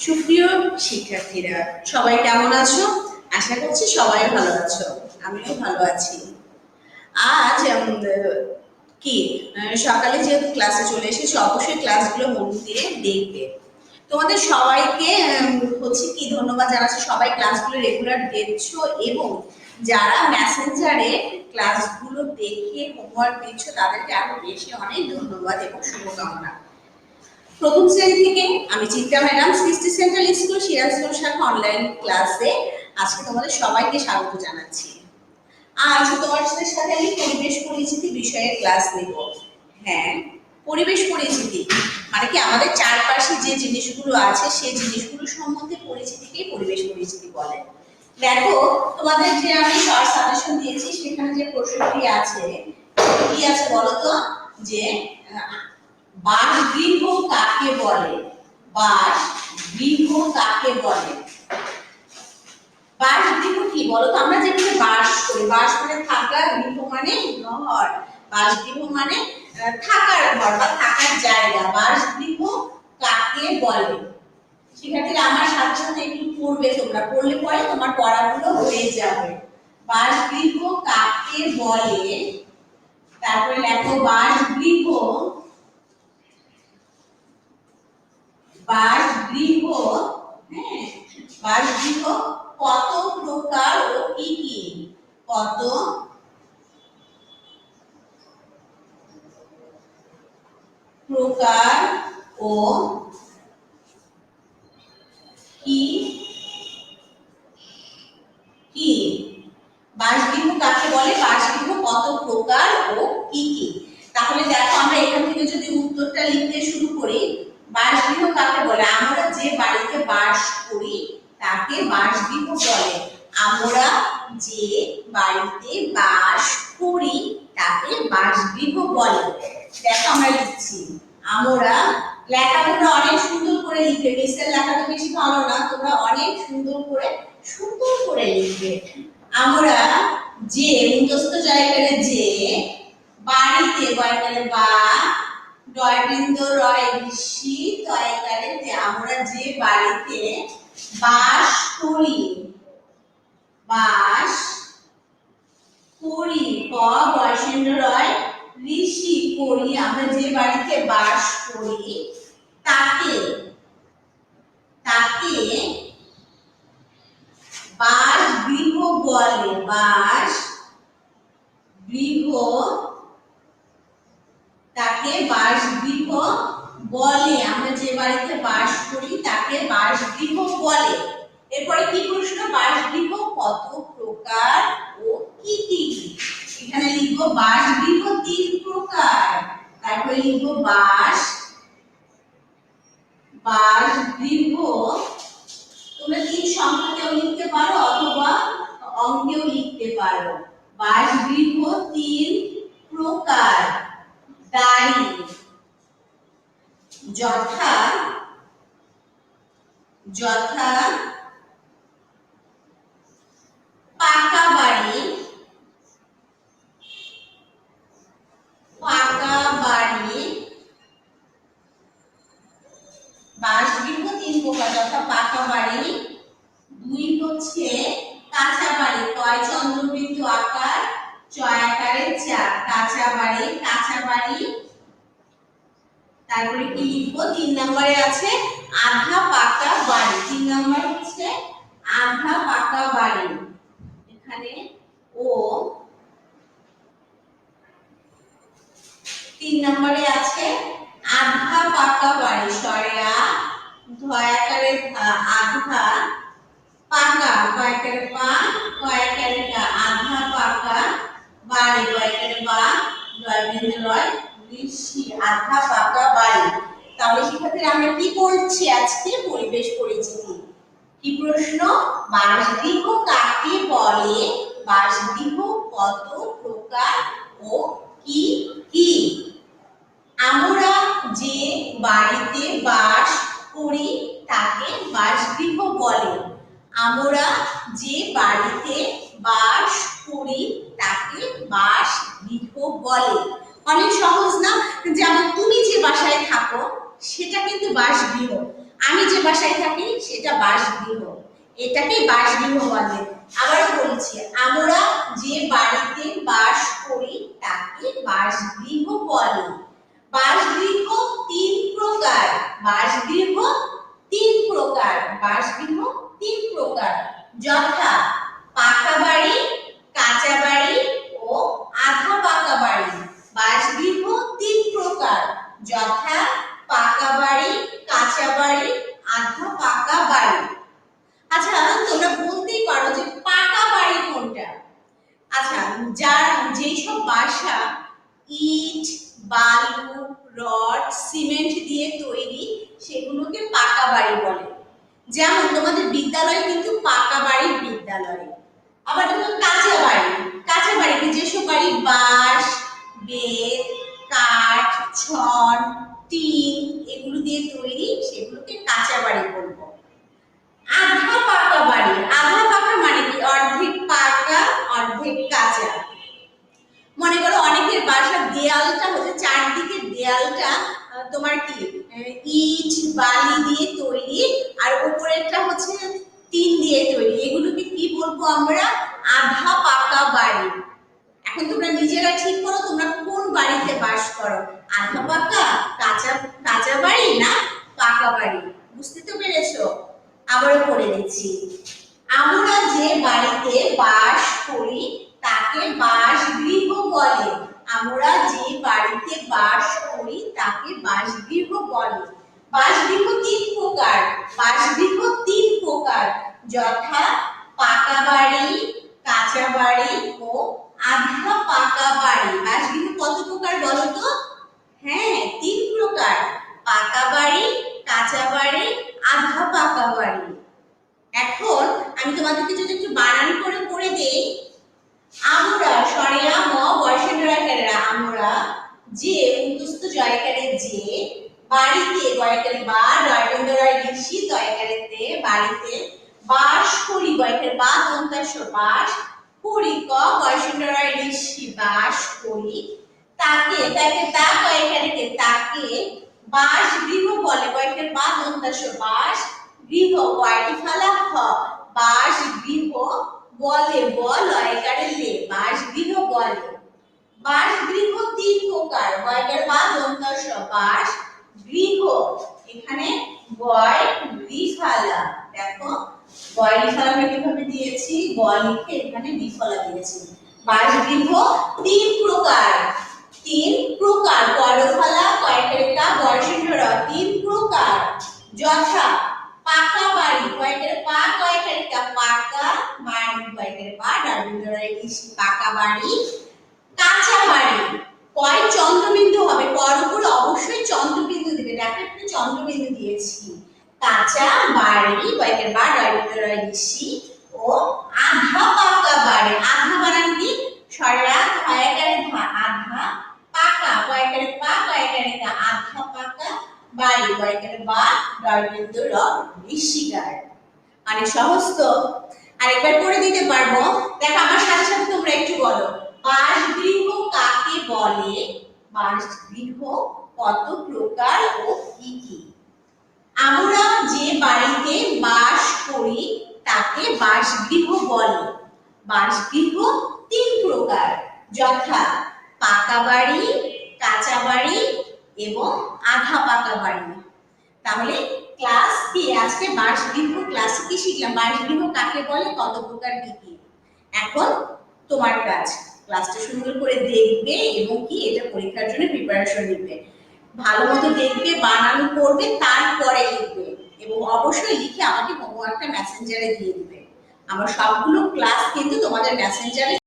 সুপ্রিয় শিক্ষার্থীরা, সবাই কেমন আছো? আশা করছি সবাই ভালো আছো। আমিও ভালো আছি। আজ কি সকালে যেহেতু ক্লাসে চলে এসেছি, অবশ্যই ক্লাসগুলো মন দিয়ে দেখবে। তোমাদের সবাইকে হচ্ছে কি ধন্যবাদ জানাচ্ছি, সবাই ক্লাসগুলো রেগুলার দেখছো এবং যারা মেসেঞ্জারে ক্লাসগুলো দেখে হোমওয়ার্ক দিচ্ছ তাদেরকে আরো বেশি অনেক ধন্যবাদ এবং শুভকামনা। প্রথম শ্রেণী থেকে আমি চিন্তা ম্যাডাম, সৃষ্টি সেন্ট্রাল স্কুল সিরাজগঞ্জ শাখা অনলাইন ক্লাসে আজকে তোমাদের সবাইকে স্বাগত জানাচ্ছি। আজ তোমাদের সাথে আমি পরিবেশ পরিচিতি বিষয়ে ক্লাস নেব। হ্যাঁ, পরিবেশ পরিচিতি মানে কি আমাদের চারপাশে যে জিনিসগুলো আছে সেই জিনিসগুলো সম্বন্ধে পরিচিতিকেই পরিবেশ পরিচিতি বলে। দেখো, তোমাদের যে আমি শর্ট সাজেশন দিয়েছি সেখানে যে প্রশ্নটি আছে কি আছে বলো তো, যে বাসগৃহ কাকে বলে? বাসগৃহ কাকে বলে? বাসগৃহ কি বলতো? আমরা যেখানে বাস করি, বাস মানে থাকা, গৃহ মানে ঘর, বাসগৃহ মানে থাকার ঘর বা থাকার জায়গা। বাসগৃহ কাকে বলে? শিক্ষার্থীরা আমার সাথে সাথে একটু পড়বে, তোমরা পড়লে পরে তোমার পড়াগুলো হয়ে যাবে। বাসগৃহ কাকে বলে? তারপরে লেখো বাসগৃহ, বাসগৃহ, হ্যাঁ, বাসগৃহ কত প্রকার ও কি কি? কত প্রকার ও কি কি? বাসগৃহ কাকে বলে? বাসগৃহ কত প্রকার ও কি কি? তাহলে দেখো, আমরা এখান থেকে যদি উত্তরটা লিখতে শুরু করি, বাসগৃহ কাকে বলে? আমরা যে বাড়িতে বাস করি তাকে বাসগৃহ বলে। আমরা যে বাড়িতে বাস করি তাকে বাসগৃহ বলে। দেখো আমরা লিখছি, আমরা, লেখা তোমরা অনেক সুন্দর করে লিখবে। মিসের লেখা তো বেশি ভালো না, তোমরা অনেক সুন্দর করে লিখবে। আমরা যে মুখস্থ জায়গায় যে বাড়িতে, বয়কালে বা, ডয়বৃন্দ রয় ঋষি তয়কালে তে, আমরা যে বাড়িতে বাস করি, বাস করি, ক বয়সেন্দ্র রয় ঋষি করি, আমরা যে বাড়িতে বাস করি তাকে তাকে বাসগৃহ বলে। বাসগৃহ, তাকে বাসগৃহ বলে। আমরা যে বাড়িতে বাস করি তাকে বাসগৃহ বলে। এরপরে কি প্রশ্ন? বাসগৃহ কত প্রকার ও কি কি? এখানে লিখবো বাসগৃহ 3 প্রকার। তারপরে লিখবো বাসগৃহ, তোমরা 3 সংখ্যাতেও লিখতে পারো অথবা অঙ্কেও লিখতে পারো। বাসগৃহ 3 প্রকার। বাড়ি যথা পাকা বাড়ি, বাসগৃহ 3 প্রকার যথা পাকা বাড়ি। 2 হচ্ছে কাঁচা বাড়ি, কয় চন্দ্রবৃত্ত আকার, চয় আকারে 4, কাঁচা বাড়ি। তারপরে কি লিখবো? 3 নম্বরে আছে আধা পাকা বাড়ি। 3 নম্বর হচ্ছে আধা পাকা বাড়ি, এখানে ও। 3 নম্বরে আছে আধা পাকা বাড়ি, সরেয়া ধয়াকারে আধা পাকা, কয়কারে পা, কয়কারে কা, আধা পাকা বাড়ি, কয়কারে বা, ডয়বৃন্দ রয় ঋষি, আধা পাকা বাড়ি। তাহলে শিক্ষার্থীরা আমরা কি করছি আজকে? পরিবেশ পরিচিতি। কি প্রশ্ন? বাসগৃহ কাকে বলে? বাসগৃহ কত প্রকার ও কি কি? আমরা যে বাড়িতে বাস করি তাকে বাসগৃহ বলে। আমরা যে বাড়িতে বাস করি তাকে বাসগৃহ বলে। অনেক সহজ না? যেমন তুমি যে বাসায় থাকো সেটা কিন্তু বাসগৃহ। আমি যে বাসায় থাকি সেটা বাসগৃহ, এটাকেই বাসগৃহ বলে। আবার বলছি, আমরা যে বাড়িতে বাস করি তাকে বাসগৃহ বলে। বাসগৃহ তিন প্রকার, বাসগৃহ তিন প্রকার, বাসগৃহ তিন প্রকার, যথা পাকা বাড়ি, কাঁচা বাড়ি ও আধা পাকা বাড়ি। বাসগৃহ তিন প্রকার, যথা পাকা বাড়ি, কাঁচা বাড়ি, আধা পাকা বাড়ি। আচ্ছা, তোমরা বলতেই পারো যে পাকা বাড়ি কোনটা? আচ্ছা, যার যেসব বাসা ইট, বালু, রড, সিমেন্ট দিয়ে তৈরি সেগুলোকে পাকা বাড়ি বলে। যেমন তোমাদের বিদ্যালয় কিন্তু পাকা বাড়ির বিদ্যালয়। আবার দেখো কাঁচা বাড়ি, কাঁচা বাড়িতে যেসব বাড়ি বাঁশ, বেত, কাঠ, ছড়, টিন এগুলো দিয়ে তৈরি সেগুলোকে কাঁচা বাড়ি বলবো। আধা পাকা বাড়ি, আধা পাকা মানে কি? অর্ধেক পাকা অর্ধেক কাঁচা। মনে করো অনেকের বাসার দেয়ালটা হচ্ছে, চারদিকের দেয়ালটা তোমার কি ইট বালি দিয়ে তৈরি, আর উপরেরটা হচ্ছে টিন দিয়ে তৈরি, এগুলোকে কি বলবো আমরা? আধা পাকা বাড়ি। এখন তোমরা নিজেরা ঠিক করো তোমরা কোন বাড়িতে বাস করো, আধা পাকা, কাঁচা কাঁচা বাড়ি না পাকা বাড়ি? বুঝতে তো পেরেছো? আবারও করে দিচ্ছি, আমরা যে বাড়িতে বাস করি তাকে বাসগৃহ বলে। আমরা যে বাড়িতে বাস করি তাকে বাসগৃহ বলে। বাসগৃহ তিন প্রকার, বাসগৃহ তিন প্রকার, যথা পাকা বাড়ি, কাঁচা বাড়ি ও আধা পাকা বাড়ি। বাসগৃহ কত প্রকার বলো তো? হ্যাঁ, তিন প্রকার, পাকা বাড়ি, কাঁচা বাড়ি, আধা পাকা বাড়ি। এখন আমি তোমাদেরকে যদি একটু বানান করে পড়ে দেই, আমরা সরেয়া ম বয়সেন্দ্রাকারেরা, আমরা যে মুখস্থ জয়কারে যে, বাড়িতে গয়কারে বা, ডয়কেন্দ্রায় ঋষি তয়কারেতে বাড়িতে, বাস করি গয়কারে বা দন্তাস বাস করি, ক বয়সেন্দ্রায় ঋষি বাস করি, তাকে তাকে তা কয়কারেতে তাকে বাসগৃহ বলে, গয়কারে বা দন্তাস বাস গৃহ, ওয়াইটি ফালা হ বাসগৃহ বলে, বলয়কারে লে বাসগৃহ বলে। বাসগৃহ তিন প্রকার, বয়কার বা দন্তাস বাস গৃহ, এখানে বয় রিফালা, দেখো বয় রিফালা কিভাবে দিয়েছি, ব লিখে এখানে রিফালা দিয়েছি। বাসগৃহ তিন প্রকার, তিন প্রকার, পরফালা কয়কারিকা বর্ষেন্দ্র, তিন প্রকার, যথা পাকা বাড়ি, কয়কারে পা কয়কারিকা পাকা বাড়ি, কয়কারে পা ডারবিন্দরায় ইসি পাকা বাড়ি, কাঁচা বাড়ি, কয় চন্দ্রবিন্দু হবে, কর উপরে অবশ্যই চন্দ্রবিন্দু দিবে, দেখো একটু চন্দ্রবিন্দু দিয়েছি। কাঁচা বাড়ি, কয়কারে বা ডারবিন্দরায় ইসি ও আধা পাকা বাড়ি। আধা বানান কি? সরা কয়কারে ধা, আধা পাকা, কয়কারে পা কয়কারে কা আধা পাকা বাড়ি, কয়কারে বা ডারবিন্দু র ঋষিকার। মানে সহজ তো? আরেকবার করে দিতে পারবো, দেখো আমার সাথে সাথে তোমরা একটু বলো, বাসগৃহ কাকে বলে, বাসগৃহ কত প্রকার ও কি কি? আমরা যে বাড়িতে বাস করি তাকে বাসগৃহ বলে। বাসগৃহ তিন প্রকার, যথা পাকা বাড়ি, কাঁচা বাড়ি এবং আধা পাকা বাড়ি। তাহলে ক্লাস কি আজকে বাসগৃহ ক্লাসে কি শিখলাম, বাসগৃহ কাকে বলে, কত প্রকার কি কি। এখন তোমার কাজ ক্লাসটা সুন্দর করে দেখবে এবং কি এটা পরীক্ষার জন্য প্রিপারেশন নিবে, ভালো মতো দেখবে, বানান করবে, তারপরে লিখবে এবং অবশ্যই লিখে আমাকে হোমওয়ার্কটা মেসেঞ্জারে দিয়ে দিবে। আমার সবগুলো ক্লাস কিন্তু তোমাদের মেসেঞ্জারে